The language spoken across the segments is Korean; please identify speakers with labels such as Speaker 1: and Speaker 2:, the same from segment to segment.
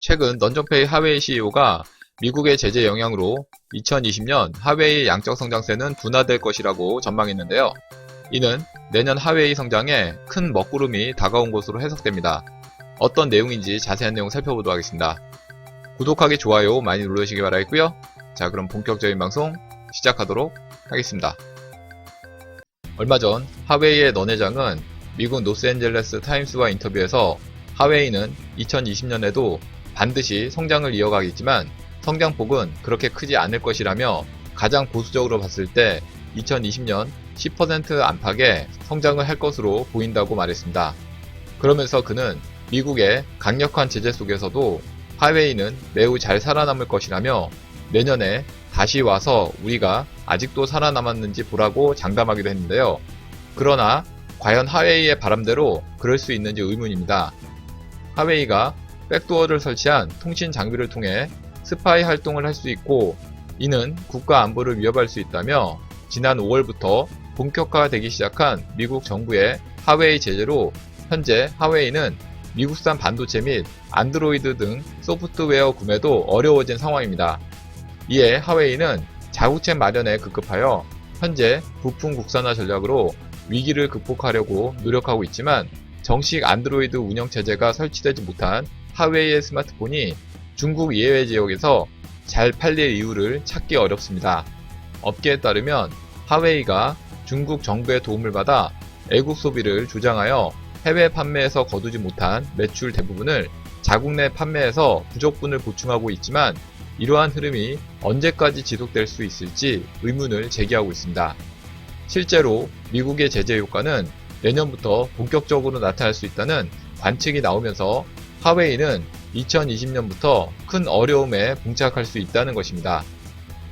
Speaker 1: 최근 넌정페이 하웨이 CEO가 미국의 제재 영향으로 2020년 하웨이의 양적 성장세는 둔화될 것이라고 전망했는데요. 이는 내년 하웨이 성장에 큰 먹구름이 다가온 것으로 해석됩니다. 어떤 내용인지 자세한 내용 살펴보도록 하겠습니다. 구독하기, 좋아요 많이 눌러주시기 바라겠고요. 자, 그럼 본격적인 방송 시작하도록 하겠습니다. 얼마 전 하웨이의 넌 회장은 미국 로스앤젤레스 타임스와 인터뷰에서 하웨이는 2020년에도 반드시 성장을 이어가겠지만 성장폭은 그렇게 크지 않을 것이라며 가장 보수적으로 봤을 때 2020년 10% 안팎의 성장을 할 것으로 보인다고 말했습니다. 그러면서 그는 미국의 강력한 제재 속에서도 하웨이는 매우 잘 살아남을 것이라며 내년에 다시 와서 우리가 아직도 살아남았는지 보라고 장담하기도 했는데요. 그러나 과연 하웨이의 바람대로 그럴 수 있는지 의문입니다. 하웨이가 백도어를 설치한 통신 장비를 통해 스파이 활동을 할 수 있고 이는 국가 안보를 위협할 수 있다며 지난 5월부터 본격화되기 시작한 미국 정부의 하웨이 제재로 현재 하웨이는 미국산 반도체 및 안드로이드 등 소프트웨어 구매도 어려워진 상황입니다. 이에 하웨이는 자구책 마련에 급급하여 현재 부품 국산화 전략으로 위기를 극복하려고 노력하고 있지만 정식 안드로이드 운영체제가 설치되지 못한 하웨이의 스마트폰이 중국 예외 지역에서 잘 팔릴 이유를 찾기 어렵습니다. 업계에 따르면 하웨이가 중국 정부의 도움을 받아 애국 소비를 주장하여 해외 판매에서 거두지 못한 매출 대부분을 자국 내 판매에서 부족분을 보충하고 있지만 이러한 흐름이 언제까지 지속될 수 있을지 의문을 제기하고 있습니다. 실제로 미국의 제재 효과는 내년부터 본격적으로 나타날 수 있다는 관측이 나오면서 하웨이는 2020년부터 큰 어려움에 봉착할 수 있다는 것입니다.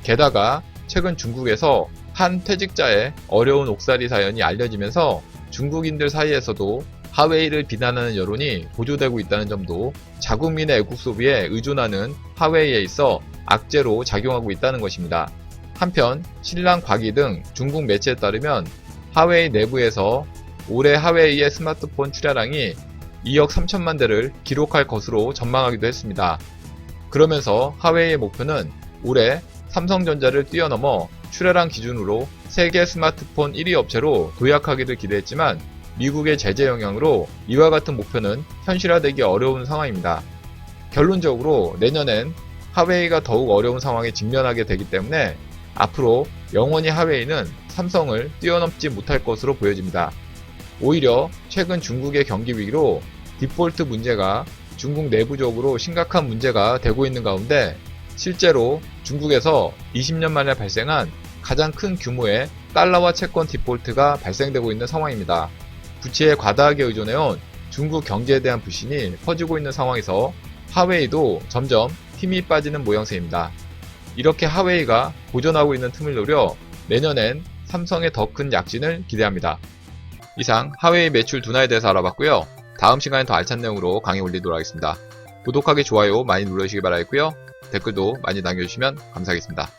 Speaker 1: 게다가 최근 중국에서 한 퇴직자의 어려운 옥살이 사연이 알려지면서 중국인들 사이에서도 하웨이를 비난하는 여론이 고조되고 있다는 점도 자국민의 애국 소비에 의존하는 하웨이에 있어 악재로 작용하고 있다는 것입니다. 한편 신랑 과기 등 중국 매체에 따르면 하웨이 내부에서 올해 하웨이의 스마트폰 출하량이 2억 3천만 대를 기록할 것으로 전망하기도 했습니다. 그러면서 하웨이의 목표는 올해 삼성전자를 뛰어넘어 출하량 기준으로 세계 스마트폰 1위 업체로 도약하기를 기대했지만 미국의 제재 영향으로 이와 같은 목표는 현실화되기 어려운 상황입니다. 결론적으로 내년엔 하웨이가 더욱 어려운 상황에 직면하게 되기 때문에 앞으로 영원히 하웨이는 삼성을 뛰어넘지 못할 것으로 보여집니다. 오히려 최근 중국의 경기 위기로 디폴트 문제가 중국 내부적으로 심각한 문제가 되고 있는 가운데 실제로 중국에서 20년 만에 발생한 가장 큰 규모의 달러화 채권 디폴트가 발생되고 있는 상황입니다. 부채에 과다하게 의존해온 중국 경제에 대한 불신이 퍼지고 있는 상황에서 하웨이도 점점 힘이 빠지는 모양새입니다. 이렇게 하웨이가 보존하고 있는 틈을 노려 내년엔 삼성의 더 큰 약진을 기대합니다. 이상 하웨이 매출 둔화에 대해서 알아봤고요. 다음 시간에 더 알찬 내용으로 강의 올리도록 하겠습니다. 구독하기, 좋아요 많이 눌러주시기 바라겠고요. 댓글도 많이 남겨주시면 감사하겠습니다.